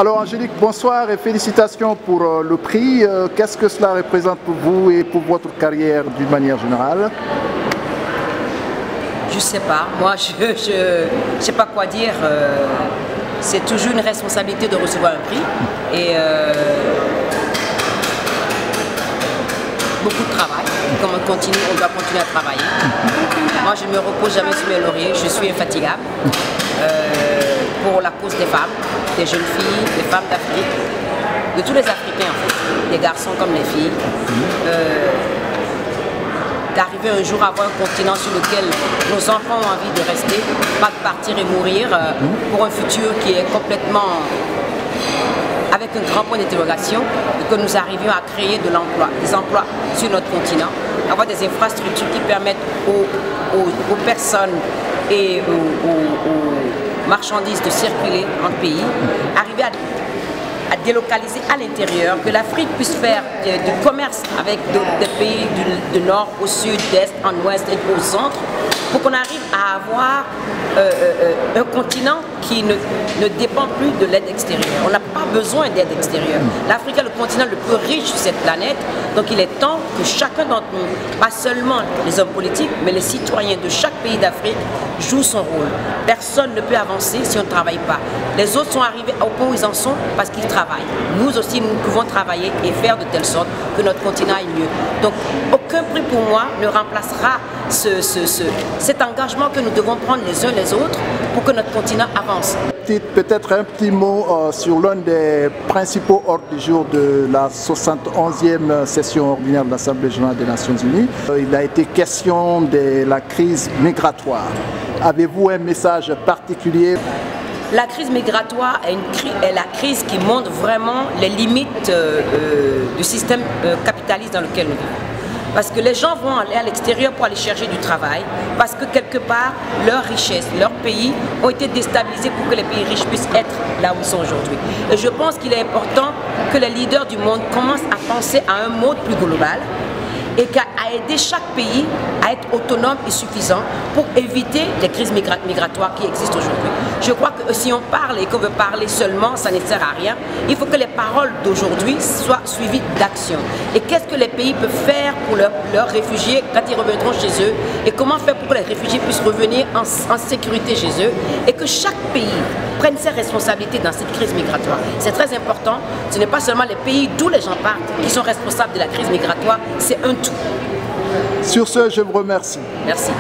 Alors Angélique, bonsoir et félicitations pour le prix. Qu'est-ce que cela représente pour vous et pour votre carrière d'une manière générale? Je ne sais pas, moi je sais pas quoi dire. C'est toujours une responsabilité de recevoir un prix et beaucoup de travail. Comme on doit continuer à travailler. Moi je ne me repose jamais sur mes lauriers, je suis infatigable pour la cause des femmes, des jeunes filles, des femmes d'Afrique, de tous les Africains en fait, les garçons comme les filles. D'arriver un jour à avoir un continent sur lequel nos enfants ont envie de rester, pas de partir et mourir pour un futur qui est complètement avec un grand point d'interrogation, et que nous arrivions à créer de l'emploi, des emplois sur notre continent, avoir des infrastructures qui permettent aux personnes et aux marchandises de circuler en pays, arriver à délocaliser à l'intérieur, que l'Afrique puisse faire du commerce avec des pays du nord au sud, d'est, en ouest et au centre, pour qu'on arrive à avoir un continent qui ne dépend plus de l'aide extérieure. On n'a pas besoin d'aide extérieure. L'Afrique est le continent le plus riche sur cette planète, donc il est temps que chacun d'entre nous, pas seulement les hommes politiques, mais les citoyens de chaque pays d'Afrique, joue son rôle. Personne ne peut avancer si on ne travaille pas. Les autres sont arrivés au point où ils en sont parce qu'ils travaillent. Nous aussi, nous pouvons travailler et faire de telle sorte que notre continent aille mieux. Donc, aucun prix pour moi ne remplacera cet engagement que nous devons prendre les uns les autres pour que notre continent avance. Peut-être un petit mot sur l'un des principaux ordres du jour de la 71e session ordinaire de l'Assemblée générale des Nations Unies. Il a été question de la crise migratoire. Avez-vous un message particulier? La crise migratoire est la crise qui montre vraiment les limites du système capitaliste dans lequel nous vivons. Parce que les gens vont aller à l'extérieur pour aller chercher du travail, parce que quelque part, leurs richesses, leurs pays ont été déstabilisés pour que les pays riches puissent être là où ils sont aujourd'hui. Et je pense qu'il est important que les leaders du monde commencent à penser à un mode plus global et à aider chaque pays à être autonome et suffisant pour éviter les crises migratoires qui existent aujourd'hui. Je crois que si on parle et qu'on veut parler seulement, ça ne sert à rien. Il faut que les paroles d'aujourd'hui soient suivies d'action. Et qu'est-ce que les pays peuvent faire pour leurs réfugiés quand ils reviendront chez eux? Et comment faire pour que les réfugiés puissent revenir en sécurité chez eux? Et que chaque pays prenne ses responsabilités dans cette crise migratoire. C'est très important. Ce n'est pas seulement les pays d'où les gens partent qui sont responsables de la crise migratoire, c'est un tout. Sur ce, je vous remercie. Merci.